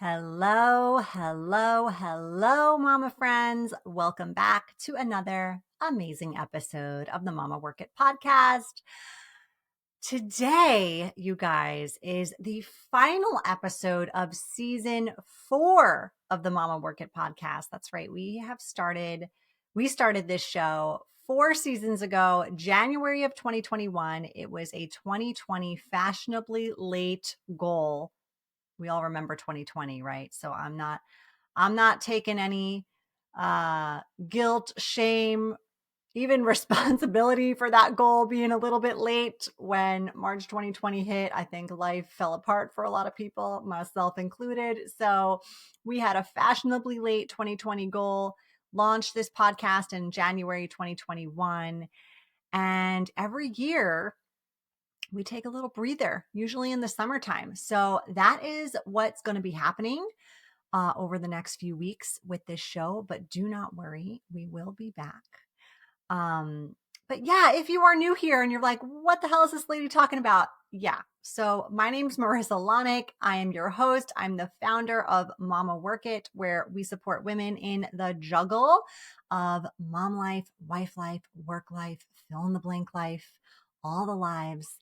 Hello, hello, hello, mama friends. Welcome back to another amazing episode of the Mama Work It podcast. Today, you guys, is the final episode of season 4 of the Mama Work It podcast. That's right. We started this show 4 seasons ago, January of 2021. It was a 2020 fashionably late goal. We all remember 2020, right? So I'm not taking any guilt, shame, even responsibility for that goal being a little bit late. When March 2020 hit, I think life fell apart for a lot of people, myself included. So we had a fashionably late 2020 goal, launched this podcast in January 2021. And every year we take a little breather, usually in the summertime. So that is what's going to be happening over the next few weeks with this show. But do not worry, we will be back. But yeah, if you are new here and you're like, what the hell is this lady talking about? Yeah. So my name's Marissa Lonick. I am your host. I'm the founder of Mama Work It, where we support women in the juggle of mom life, wife life, work life, fill in the blank life, all the lives.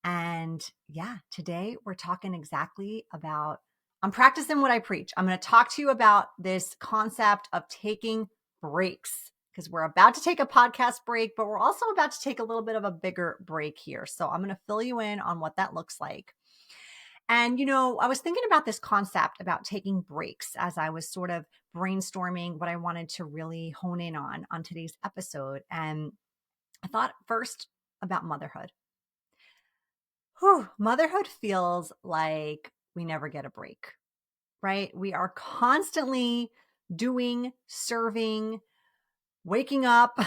And yeah, today we're talking exactly about, I'm practicing what I preach. I'm going to talk to you about this concept of taking breaks, because we're about to take a podcast break, but we're also about to take a little bit of a bigger break here. So I'm going to fill you in on what that looks like. And, I was thinking about this concept about taking breaks as I was sort of brainstorming what I wanted to really hone in on today's episode. And I thought first about motherhood. Motherhood feels like we never get a break, right? We are constantly doing, serving, waking up,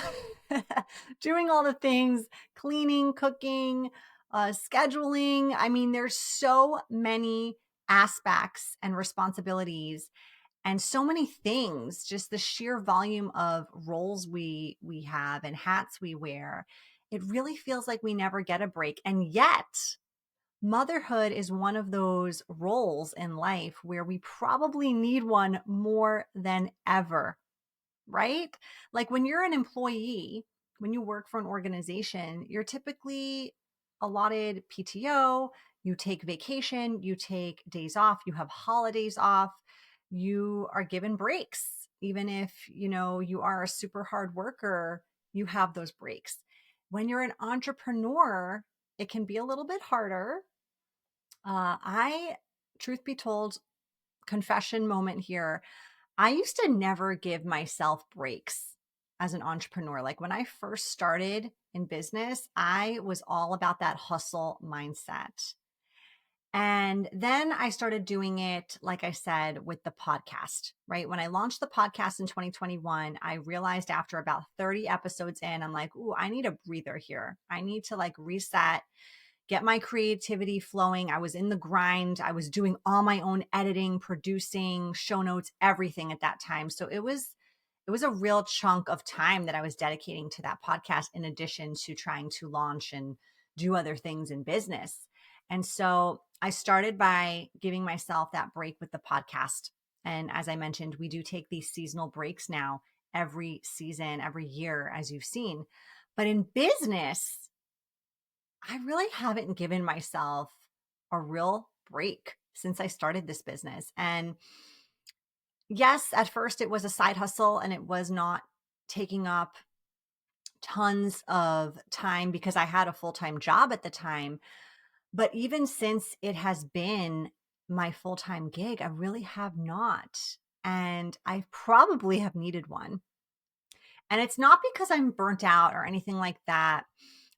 doing all the things, cleaning, cooking, scheduling. I mean, there's so many aspects and responsibilities and so many things, just the sheer volume of roles we have and hats we wear. It really feels like we never get a break. And yet, motherhood is one of those roles in life where we probably need one more than ever, right? Like when you're an employee, when you work for an organization, you're typically allotted PTO, you take vacation, you take days off, you have holidays off, you are given breaks. Even if, you are a super hard worker, you have those breaks. When you're an entrepreneur, it can be a little bit harder. Truth be told, confession moment here, I used to never give myself breaks as an entrepreneur. Like when I first started in business, I was all about that hustle mindset. And then I started doing it, like I said, with the podcast, right? When I launched the podcast in 2021, I realized after about 30 episodes in, I'm like, ooh, I need a breather here. I need to like reset, get my creativity flowing. I was in the grind. I was doing all my own editing, producing, show notes, everything at that time. So it was a real chunk of time that I was dedicating to that podcast in addition to trying to launch and do other things in business. And so I started by giving myself that break with the podcast. And as I mentioned, we do take these seasonal breaks now every season, every year, as you've seen. But in business, I really haven't given myself a real break since I started this business. And yes, at first it was a side hustle and it was not taking up tons of time because I had a full-time job at the time. But even since it has been my full-time gig, I really have not. And I probably have needed one. And it's not because I'm burnt out or anything like that.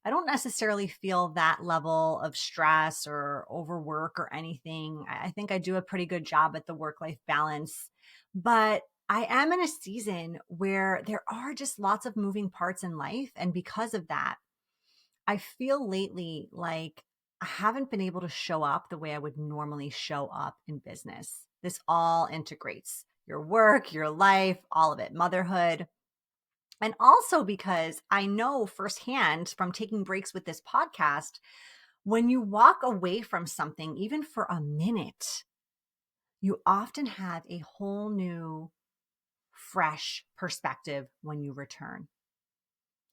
I don't necessarily feel that level of stress or overwork or anything. I think I do a pretty good job at the work-life balance, but I am in a season where there are just lots of moving parts in life. And because of that, I feel lately like I haven't been able to show up the way I would normally show up in business. This all integrates your work, your life, all of it, motherhood. And also because I know firsthand from taking breaks with this podcast, when you walk away from something, even for a minute, you often have a whole new, fresh perspective when you return.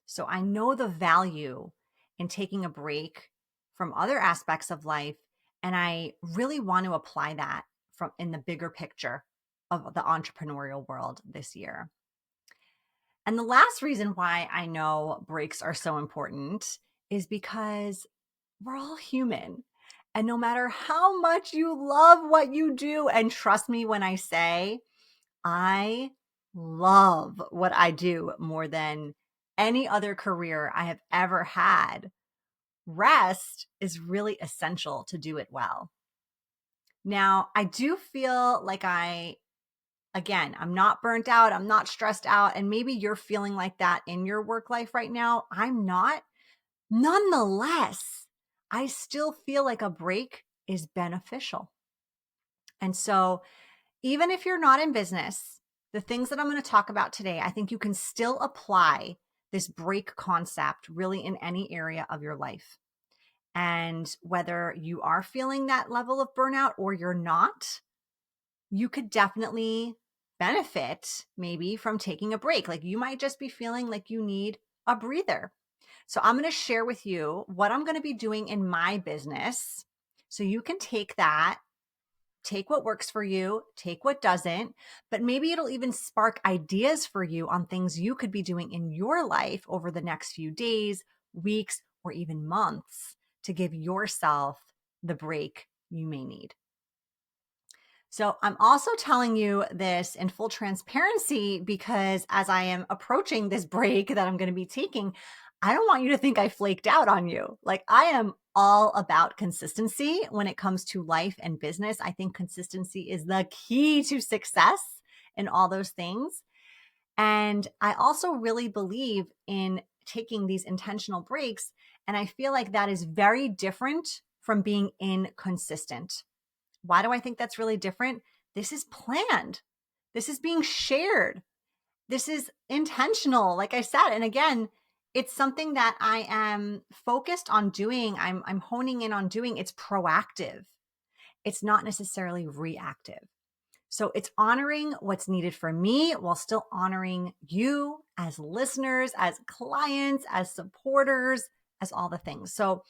So I know the value in taking a break from other aspects of life. And I really want to apply that from in the bigger picture of the entrepreneurial world this year. And the last reason why I know breaks are so important is because we're all human. And no matter how much you love what you do, and trust me when I say, I love what I do more than any other career I have ever had. Rest is really essential to do it well. Now, I do feel like again, I'm not burnt out. I'm not stressed out. And maybe you're feeling like that in your work life right now. I'm not. Nonetheless, I still feel like a break is beneficial. And so, even if you're not in business, the things that I'm going to talk about today, I think you can still apply this break concept really in any area of your life. And whether you are feeling that level of burnout or you're not, you could definitely benefit maybe from taking a break. Like you might just be feeling like you need a breather. So I'm going to share with you what I'm going to be doing in my business so you can take that, take what works for you, take what doesn't, but maybe it'll even spark ideas for you on things you could be doing in your life over the next few days, weeks, or even months to give yourself the break you may need. So I'm also telling you this in full transparency because as I am approaching this break that I'm going to be taking, I don't want you to think I flaked out on you. Like I am all about consistency when it comes to life and business. I think consistency is the key to success in all those things. And I also really believe in taking these intentional breaks. And I feel like that is very different from being inconsistent. Why do I think that's really different? This is planned. This is being shared. This is intentional, like I said. And again, it's something that I am focused on doing. I'm honing in on doing. It's proactive. It's not necessarily reactive. So it's honoring what's needed for me while still honoring you as listeners, as clients, as supporters, as all the things. So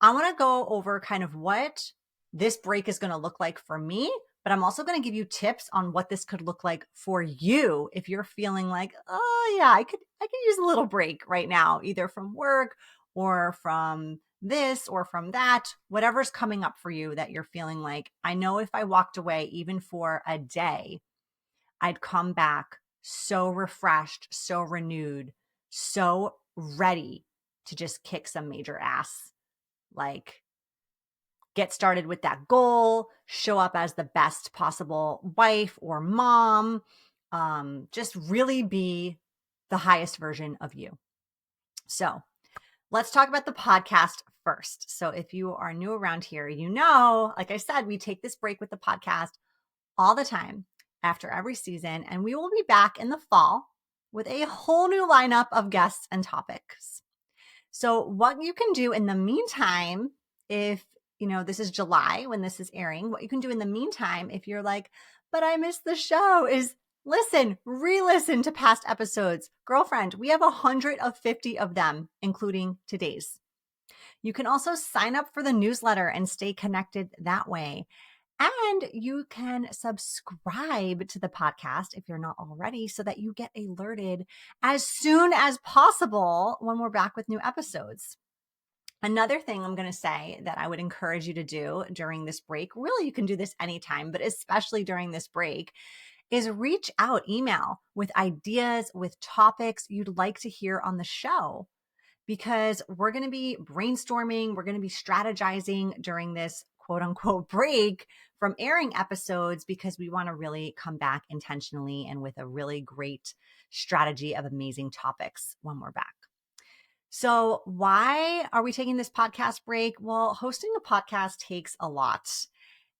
I want to go over kind of what this break is going to look like for me, but I'm also going to give you tips on what this could look like for you if you're feeling like, oh yeah, I could use a little break right now, either from work or from this or from that, whatever's coming up for you that you're feeling like, I know if I walked away even for a day, I'd come back so refreshed, so renewed, so ready to just kick some major ass. Like get started with that goal, show up as the best possible wife or mom, just really be the highest version of you. So let's talk about the podcast first. So if you are new around here, you know, like I said, we take this break with the podcast all the time after every season, and we will be back in the fall with a whole new lineup of guests and topics. So what you can do in the meantime, if you know, this is July when this is airing, what you can do in the meantime, if you're like, but I missed the show, is listen, re-listen to past episodes. Girlfriend, we have 150 of them, including today's. You can also sign up for the newsletter and stay connected that way. And you can subscribe to the podcast if you're not already so that you get alerted as soon as possible when we're back with new episodes. Another thing I'm going to say that I would encourage you to do during this break, really, you can do this anytime, but especially during this break, is reach out, email with ideas, with topics you'd like to hear on the show. Because we're going to be brainstorming, we're going to be strategizing during this quote unquote break from airing episodes because we want to really come back intentionally and with a really great strategy of amazing topics when we're back. So why are we taking this podcast break? Well, hosting a podcast takes a lot.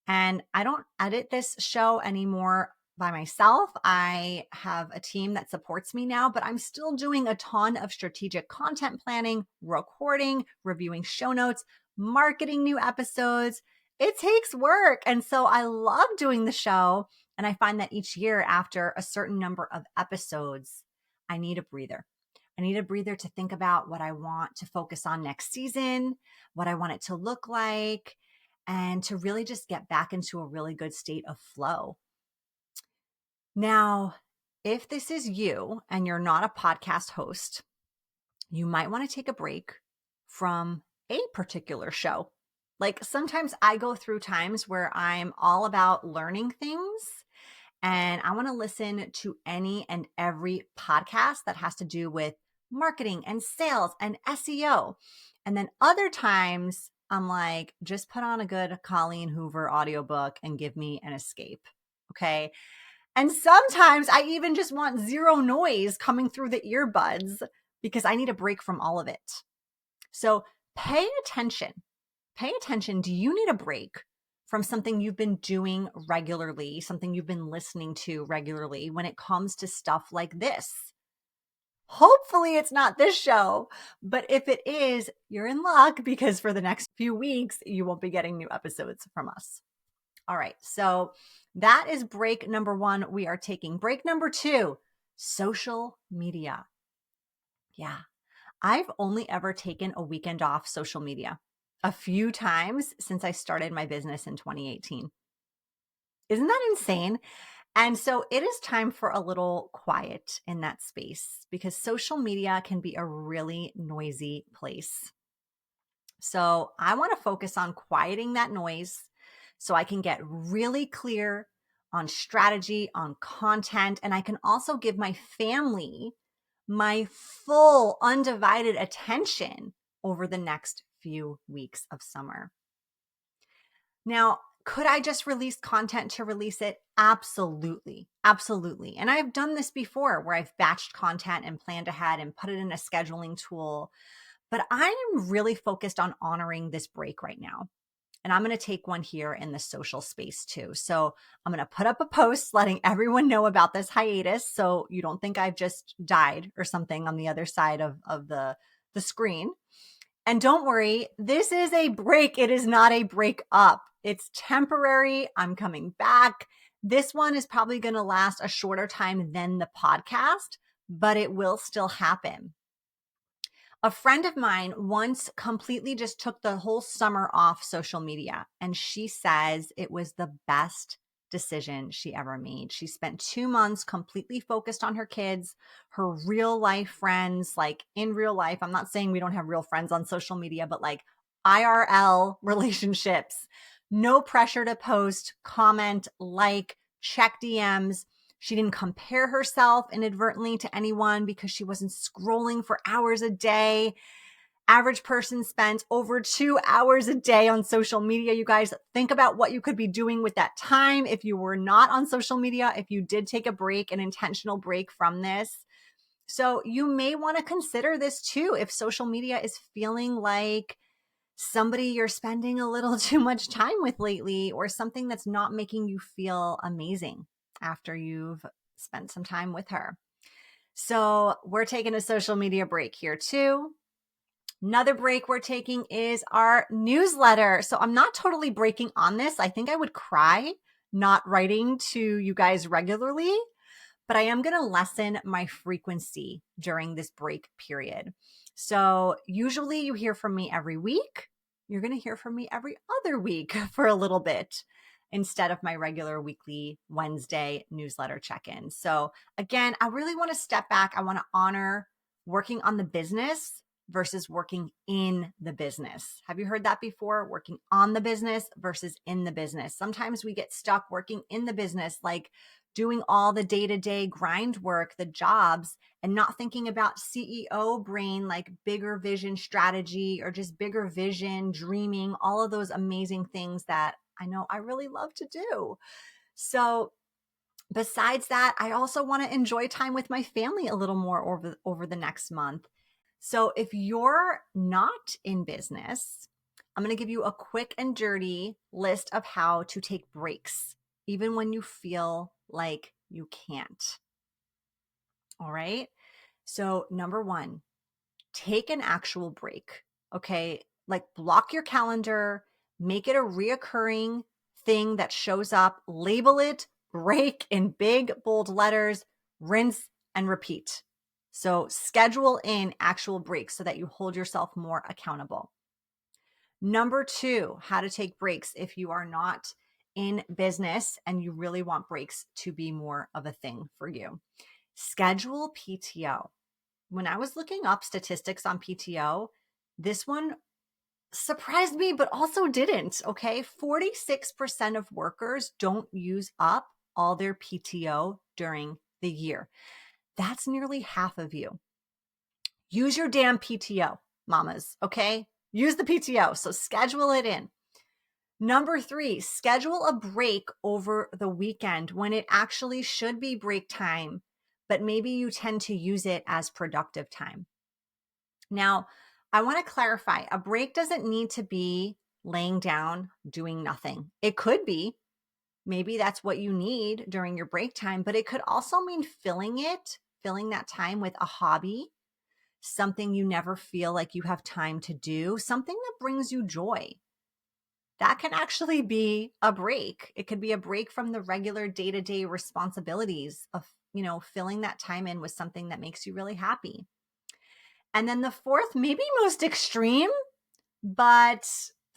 And I don't edit this show anymore by myself. I have a team that supports me now, but I'm still doing a ton of strategic content planning, recording, reviewing show notes, marketing new episodes, It takes work. And so I love doing the show. And I find that each year after a certain number of episodes, I need a breather. I need a breather to think about what I want to focus on next season, what I want it to look like, and to really just get back into a really good state of flow. Now, if this is you and you're not a podcast host, you might want to take a break from a particular show. Like sometimes I go through times where I'm all about learning things and I want to listen to any and every podcast that has to do with marketing and sales and SEO. And then other times I'm like, just put on a good Colleen Hoover audiobook and give me an escape. Okay. And sometimes I even just want zero noise coming through the earbuds because I need a break from all of it. So pay attention. Pay attention. Do you need a break from something you've been doing regularly, something you've been listening to regularly when it comes to stuff like this? Hopefully it's not this show, but if it is, you're in luck because for the next few weeks, you won't be getting new episodes from us. All right. So that is break number one. We are taking break number two, social media. Yeah. I've only ever taken a weekend off social media a few times since I started my business in 2018. Isn't that insane? And so it is time for a little quiet in that space because social media can be a really noisy place. So I want to focus on quieting that noise so I can get really clear on strategy, on content, and I can also give my family my full undivided attention over the next few weeks of summer. Now, could I just release content to release it? Absolutely. Absolutely. And I've done this before where I've batched content and planned ahead and put it in a scheduling tool. But I am really focused on honoring this break right now. And I'm going to take one here in the social space too. So I'm going to put up a post letting everyone know about this hiatus. So you don't think I've just died or something on the other side of the screen. And don't worry, this is a break. It is not a break up. It's temporary. I'm coming back. This one is probably going to last a shorter time than the podcast, but it will still happen. A friend of mine once completely just took the whole summer off social media, and she says it was the best decision she ever made. She spent 2 months completely focused on her kids, her real life friends, like in real life. I'm not saying we don't have real friends on social media, but like IRL relationships. No pressure to post, comment, like, check DMs. She didn't compare herself inadvertently to anyone because she wasn't scrolling for hours a day. Average person spent over 2 hours a day on social media. You guys think about what you could be doing with that time if you were not on social media, if you did take a break, an intentional break from this. So you may want to consider this too if social media is feeling like somebody you're spending a little too much time with lately or something that's not making you feel amazing after you've spent some time with her. So we're taking a social media break here too. Another break we're taking is our newsletter. So I'm not totally breaking on this. I think I would cry not writing to you guys regularly, but I am going to lessen my frequency during this break period. So usually you hear from me every week. You're going to hear from me every other week for a little bit instead of my regular weekly Wednesday newsletter check-in. So again, I really want to step back. I want to honor working on the business versus working in the business. Have you heard that before? Working on the business versus in the business. Sometimes we get stuck working in the business, like doing all the day-to-day grind work, the jobs, and not thinking about CEO brain, like bigger vision strategy or just bigger vision, dreaming, all of those amazing things that I know I really love to do. So besides that, I also want to enjoy time with my family a little more over the next month. So if you're not in business, I'm going to give you a quick and dirty list of how to take breaks, even when you feel like you can't. All right. So number one, take an actual break. Okay. Like block your calendar, Make it a reoccurring thing that shows up. Label it break in big, bold letters, rinse and repeat. So schedule in actual breaks so that you hold yourself more accountable. Number 2, how to take breaks if you are not in business and you really want breaks to be more of a thing for you. Schedule PTO. When I was looking up statistics on PTO, this one surprised me, but also didn't. Okay. 46% of workers don't use up all their PTO during the year. That's nearly half of you. Use your damn PTO, mamas. Okay. Use the PTO. So schedule it in. Number 3, schedule a break over the weekend when it actually should be break time, but maybe you tend to use it as productive time. Now, I want to clarify, a break doesn't need to be laying down, doing nothing. It could be, maybe that's what you need during your break time, but it could also mean filling that time with a hobby, something you never feel like you have time to do, something that brings you joy. That can actually be a break. It could be a break from the regular day-to-day responsibilities of, filling that time in with something that makes you really happy. And then the 4th, maybe most extreme, but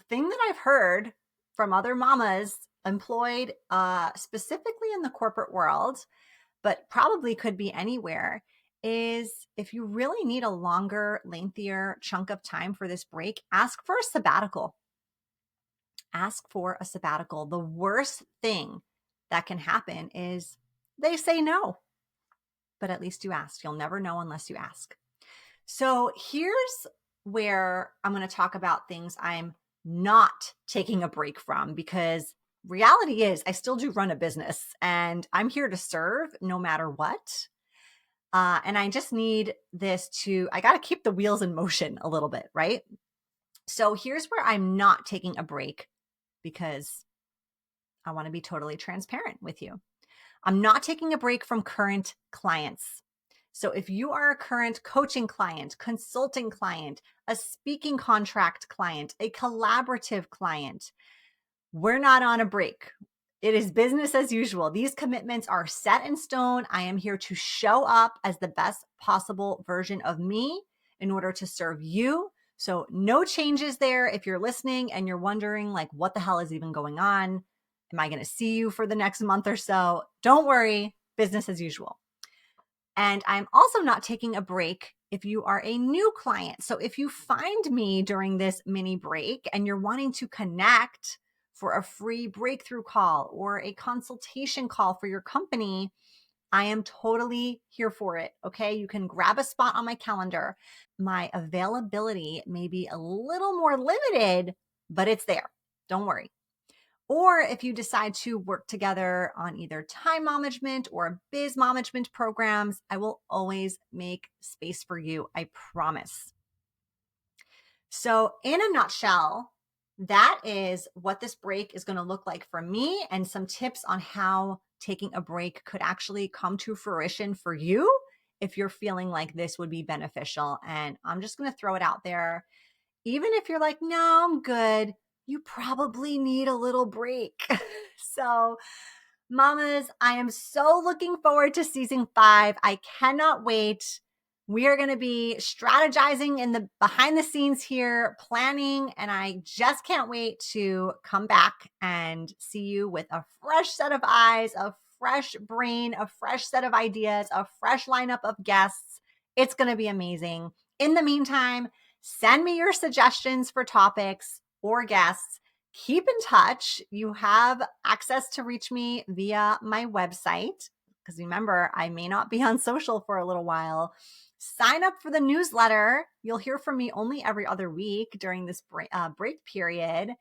thing that I've heard from other mamas employed specifically in the corporate world, but probably could be anywhere, is if you really need a longer, lengthier chunk of time for this break, ask for a sabbatical. Ask for a sabbatical. The worst thing that can happen is they say no, but at least you asked. You'll never know unless you ask. So here's where I'm going to talk about things I'm not taking a break from, because reality is I still do run a business and I'm here to serve no matter what. And I just need I got to keep the wheels in motion a little bit, right? So here's where I'm not taking a break, because I want to be totally transparent with you. I'm not taking a break from current clients. So if you are a current coaching client, consulting client, a speaking contract client, a collaborative client, we're not on a break. It is business as usual. These commitments are set in stone. I am here to show up as the best possible version of me in order to serve you. So no changes there. If you're listening and you're wondering, like, what the hell is even going on? Am I going to see you for the next month or so? Don't worry, business as usual. And I'm also not taking a break if you are a new client. So if you find me during this mini break and you're wanting to connect for a free breakthrough call or a consultation call for your company, I am totally here for it. Okay. You can grab a spot on my calendar. My availability may be a little more limited, but it's there. Don't worry. Or if you decide to work together on either time management or biz management programs, I will always make space for you. I promise. So in a nutshell, that is what this break is going to look like for me, and some tips on how taking a break could actually come to fruition for you if you're feeling like this would be beneficial. And I'm just going to throw it out there. Even if you're like, no, I'm good, you probably need a little break. So, mamas, I am so looking forward to season 5. I cannot wait. We are going to be strategizing in the behind the scenes here, planning, and I just can't wait to come back and see you with a fresh set of eyes, a fresh brain, a fresh set of ideas, a fresh lineup of guests. It's going to be amazing. In the meantime, send me your suggestions for topics or guests. Keep in touch. You have access to reach me via my website, because remember, I may not be on social for a little while. Sign up for the newsletter. You'll hear from me only every other week during this break period.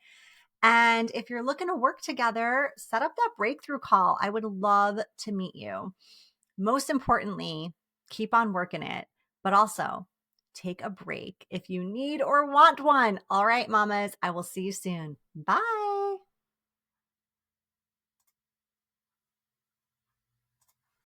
And if you're looking to work together, set up that breakthrough call. I would love to meet you. Most importantly, keep on working it, but also take a break if you need or want one. All right, mamas, I will see you soon. Bye.